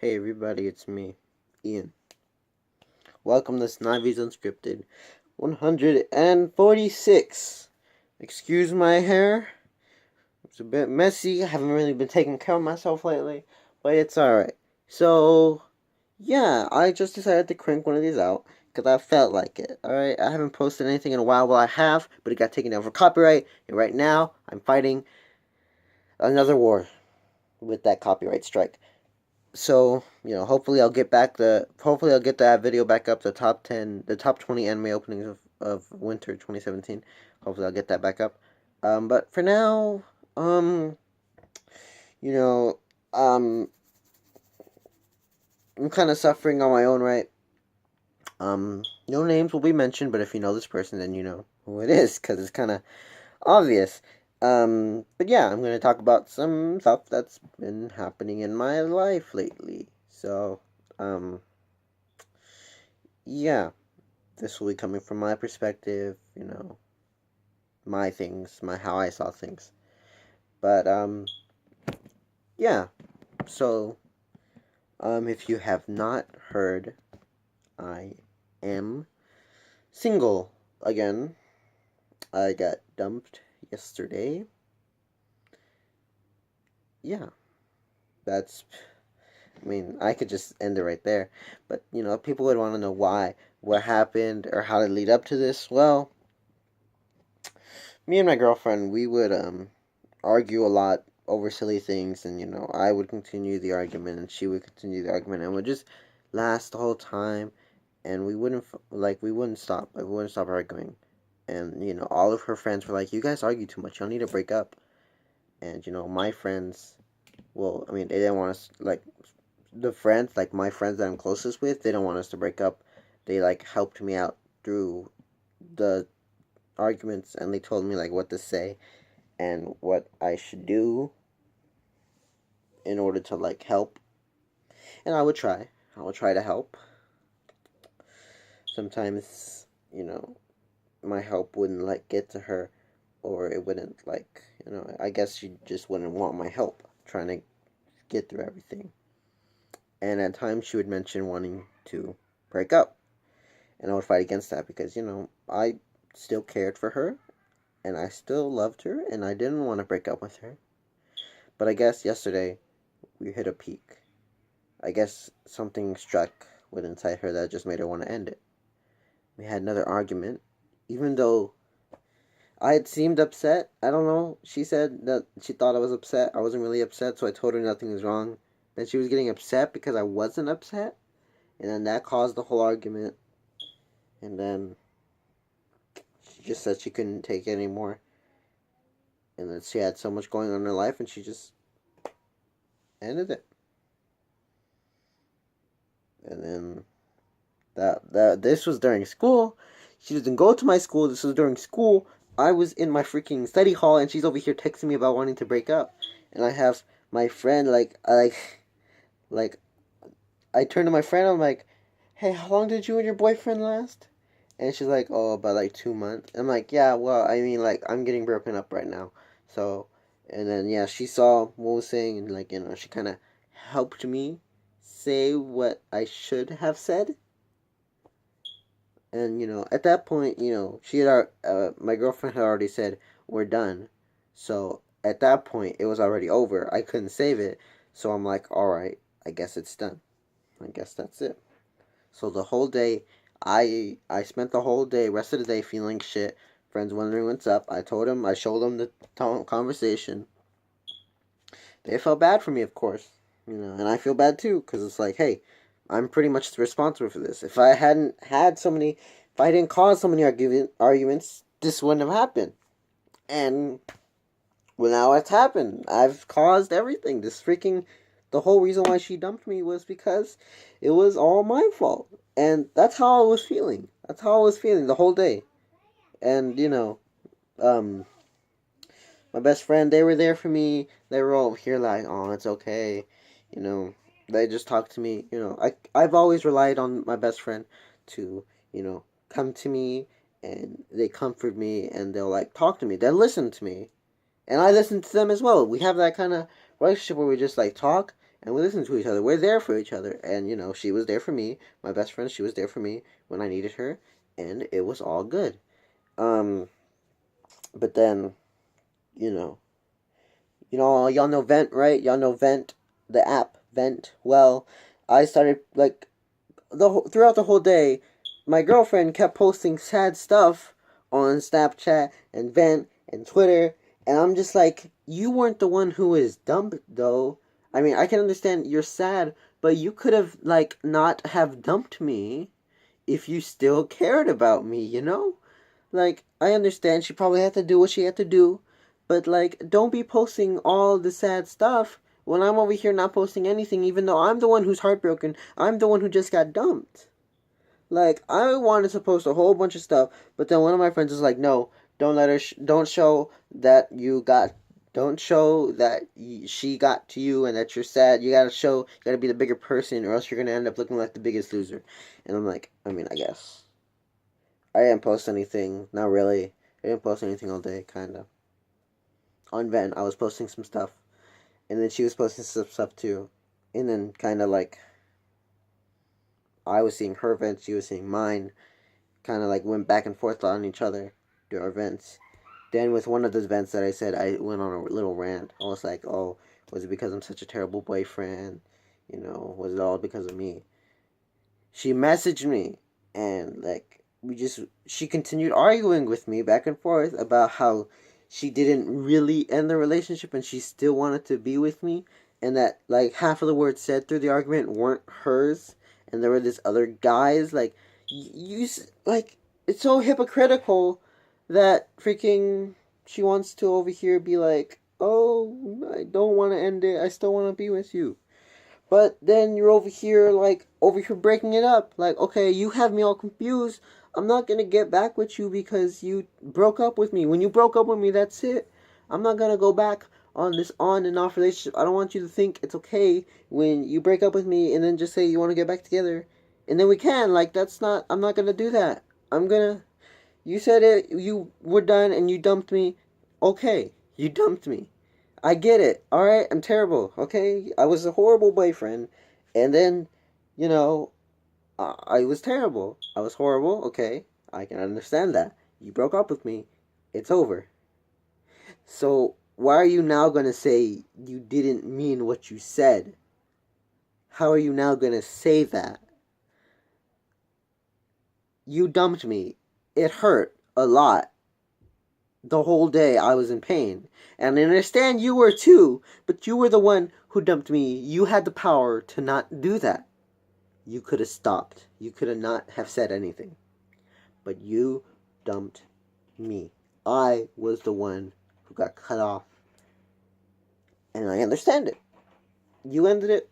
Hey everybody, it's me, Ian. Welcome to Snivy's Unscripted 146. Excuse my hair. It's a bit messy. I haven't really been taking care of myself lately, but it's alright. So, yeah, I just decided to crank one of these out because I felt like it. Alright, I haven't posted anything in a while. Well, I have, but it got taken down for copyright, and right now I'm fighting another war with that copyright strike. So, hopefully I'll get that video back up, the top 20 anime openings of winter 2017. Hopefully I'll get that back up. But for now, you know, um, I'm kind of suffering on my own right. No names will be mentioned, but if you know this person, then you know who it is, because it's kind of obvious. But yeah, I'm going to talk about some stuff that's been happening in my life lately. So, yeah, this will be coming from my perspective, my things, how I saw things. But, yeah, so, if you have not heard, I am single again. I got dumped yesterday. Yeah, I could just end it right there. But, people would want to know why, what happened, or how to lead up to this. Well, me and my girlfriend, we would argue a lot over silly things, and I would continue the argument, and she would continue the argument, and it would just last the whole time, and we wouldn't stop. We wouldn't stop arguing, and all of her friends were like, "You guys argue too much. Y'all need to break up." And my friends, well, they didn't want us my friends that I'm closest with, they don't want us to break up. They helped me out through the arguments, and they told me what to say and what I should do in order to help. And I would try. To help. Sometimes, my help wouldn't get to her, or it wouldn't I guess she just wouldn't want my help trying to get through everything. And at times she would mention wanting to break up. And I would fight against that because, I still cared for her and I still loved her and I didn't want to break up with her. But I guess yesterday we hit a peak. I guess something struck with inside her that just made her want to end it. We had another argument, even though I had seemed upset. I don't know. She said that she thought I was upset. I wasn't really upset, so I told her nothing was wrong. Then she was getting upset because I wasn't upset, and then that caused the whole argument. And then she just said she couldn't take it anymore, and that she had so much going on in her life, and she just ended it. And then this was during school. She doesn't go to my school. This was during school. I was in my freaking study hall, and she's over here texting me about wanting to break up. And I have my friend I turned to my friend. I'm like, "Hey, how long did you and your boyfriend last?" And she's like, "Oh, about 2 months." I'm like, "Yeah, well, I'm getting broken up right now." So, and then yeah, she saw what I was saying, and she kind of helped me say what I should have said. And at that point, she had my girlfriend had already said we're done. So at that point, it was already over. I couldn't save it. So I'm like, all right, I guess it's done. I guess that's it. So the whole day, I spent the whole day, rest of the day, feeling shit. Friends wondering what's up. I showed them the conversation. They felt bad for me, of course, and I feel bad too, because it's like, hey, I'm pretty much responsible for this. If I didn't cause so many arguments, this wouldn't have happened. And well, now it's happened. I've caused everything. The whole reason why she dumped me was because it was all my fault. And that's how I was feeling. That's how I was feeling the whole day. And, my best friend, they were there for me. They were all here like, oh, it's okay. They just talked to me. I've always relied on my best friend to, come to me, and they comfort me, and they'll talk to me. They'll listen to me. And I listen to them as well. We have that kind of relationship where we just talk, and we listen to each other. We're there for each other, and she was there for me. My best friend, she was there for me when I needed her, and it was all good. Um, but then, you know, y'all know Vent, right? Y'all know Vent, the app Vent. Well, I started like throughout the whole day. My girlfriend kept posting sad stuff on Snapchat and Vent and Twitter, and I'm just like, you weren't the one who was dumped, though. I mean, I can understand you're sad, but you could have like not have dumped me if you still cared about me, you know? Like, I understand she probably had to do what she had to do, but like, don't be posting all the sad stuff when I'm over here not posting anything, even though I'm the one who's heartbroken. I'm the one who just got dumped. Like, I wanted to post a whole bunch of stuff, but then one of my friends was like, no, don't let her, don't show that don't show that she got to you and that you're sad. You gotta be the bigger person, or else you're gonna end up looking like the biggest loser. And I'm like, I mean, I guess. I didn't post anything. Not really. I didn't post anything all day, kind of. On Vent, I was posting some stuff. And then she was posting some stuff too. And then kind of like, I was seeing her vents, she was seeing mine. Kind of like went back and forth on each other through our vents. Then with one of those vents that I said, I went on a little rant. I was like, oh, was it because I'm such a terrible boyfriend? Was it all because of me? She messaged me and like, she continued arguing with me back and forth about how she didn't really end the relationship and she still wanted to be with me, and that like half of the words said through the argument weren't hers, and there were this other guys. Like, like, it's so hypocritical that freaking she wants to over here be like, oh, I don't want to end it, I still want to be with you. But then you're over here breaking it up. Like, okay, you have me all confused. I'm not gonna get back with you because you broke up with me. When you broke up with me, that's it. I'm not gonna go back on this on and off relationship. I don't want you to think it's okay when you break up with me and then just say you want to get back together. And then we can. Like, I'm not gonna do that. You said it, you were done and you dumped me. Okay, you dumped me. I get it. Alright, I'm terrible. Okay? I was a horrible boyfriend. And then, you know, I was terrible. I was horrible. Okay? I can understand that. You broke up with me. It's over. So, why are you now going to say you didn't mean what you said? How are you now going to say that? You dumped me. It hurt a lot. The whole day I was in pain. And I understand you were too, but you were the one who dumped me. You had the power to not do that. You could have stopped. You could have not have said anything. But you dumped me. I was the one who got cut off. And I understand it. You ended it.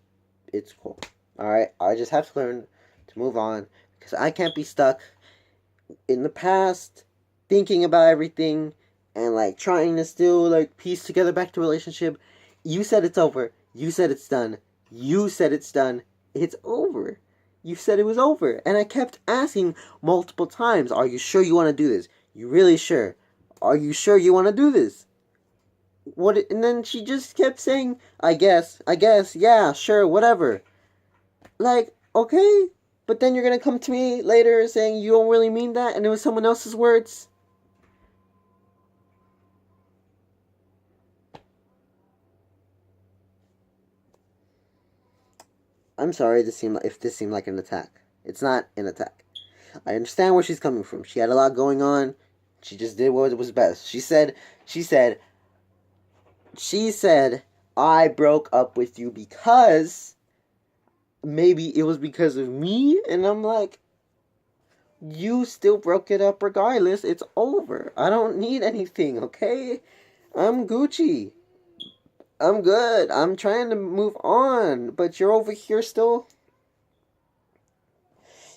It's cool. Alright? I just have to learn to move on. Because I can't be stuck in the past thinking about everything and like trying to still like piece together back to relationship. You said it's over. You said it's done. You said it's done. It's over. You said it was over. And I kept asking multiple times, are you sure you want to do this? You really sure? Are you sure you want to do this? What? And then she just kept saying, I guess, yeah, sure, whatever. Like, okay, but then you're going to come to me later saying you don't really mean that and it was someone else's words? I'm sorry if this seemed like an attack. It's not an attack. I understand where she's coming from. She had a lot going on. She just did what was best. She said, I broke up with you because maybe it was because of me. And I'm like, you still broke it up regardless. It's over. I don't need anything, okay? I'm Gucci. I'm good. I'm trying to move on. But you're over here still...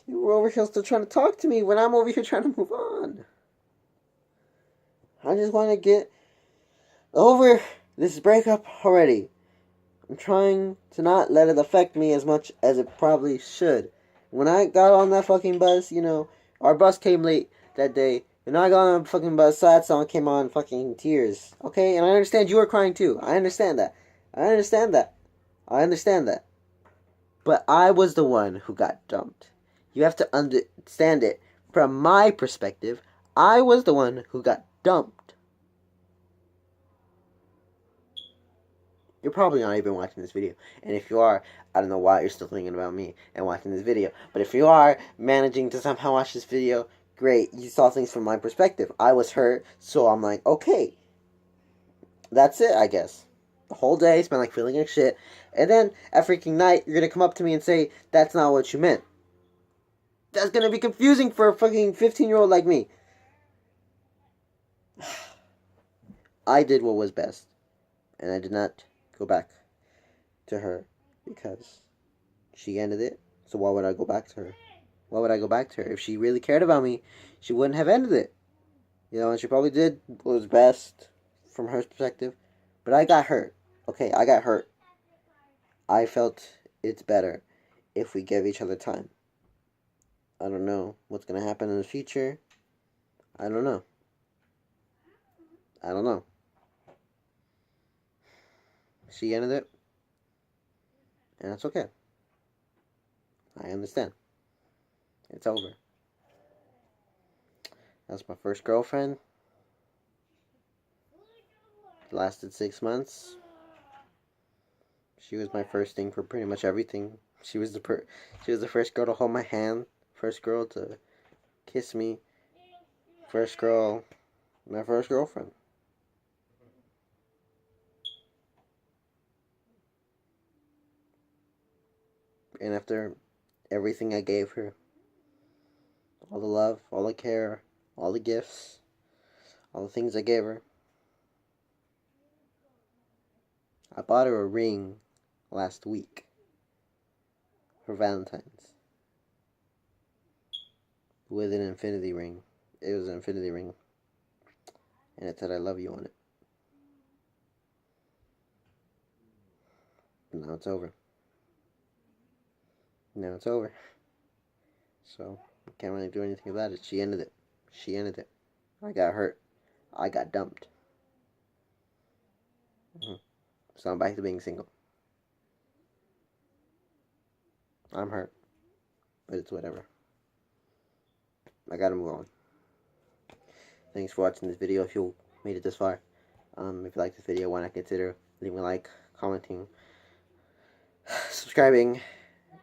You were over here still trying to talk to me when I'm over here trying to move on. I just want to get over this breakup already. I'm trying to not let it affect me as much as it probably should. When I got on that fucking bus, our bus came late that day. When I got on the fucking bus, sad song came on, fucking tears. Okay? And I understand you were crying too. I understand that. I understand that. But I was the one who got dumped. You have to understand it. From my perspective, I was the one who got dumped. You're probably not even watching this video. And if you are, I don't know why you're still thinking about me and watching this video. But if you are managing to somehow watch this video, great. You saw things from my perspective. I was hurt, so I'm like, okay. That's it, I guess. The whole day, spent like feeling like shit. And then, at freaking night, you're gonna come up to me and say, that's not what you meant. That's gonna be confusing for a fucking 15-year-old like me. I did what was best. And I did not go back to her because she ended it. So why would I go back to her? Why would I go back to her? If she really cared about me, she wouldn't have ended it. You know, and she probably did what was best from her perspective. But I got hurt. Okay, I got hurt. I felt it's better if we give each other time. I don't know what's going to happen in the future. I don't know. I don't know. She ended it. And that's okay. I understand. It's over. That's my first girlfriend. It lasted 6 months. She was my first thing for pretty much everything. She was the first girl to hold my hand, first girl to kiss me, first girl, my first girlfriend. And after everything I gave her, all the love, all the care, all the gifts, all the things I gave her, I bought her a ring last week for Valentine's with an infinity ring. It was an infinity ring, and it said I love you on it. Now it's over. Now it's over. So, I can't really do anything about it. She ended it. She ended it. I got hurt. I got dumped. So I'm back to being single. I'm hurt. But it's whatever. I gotta move on. Thanks for watching this video if you made it this far. If you like this video, why not consider leaving a like, commenting, subscribing,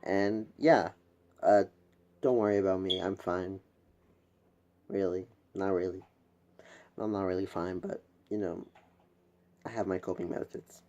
and yeah. Don't worry about me. I'm fine. Really. Not really. I'm not really fine, but, you know, I have my coping methods.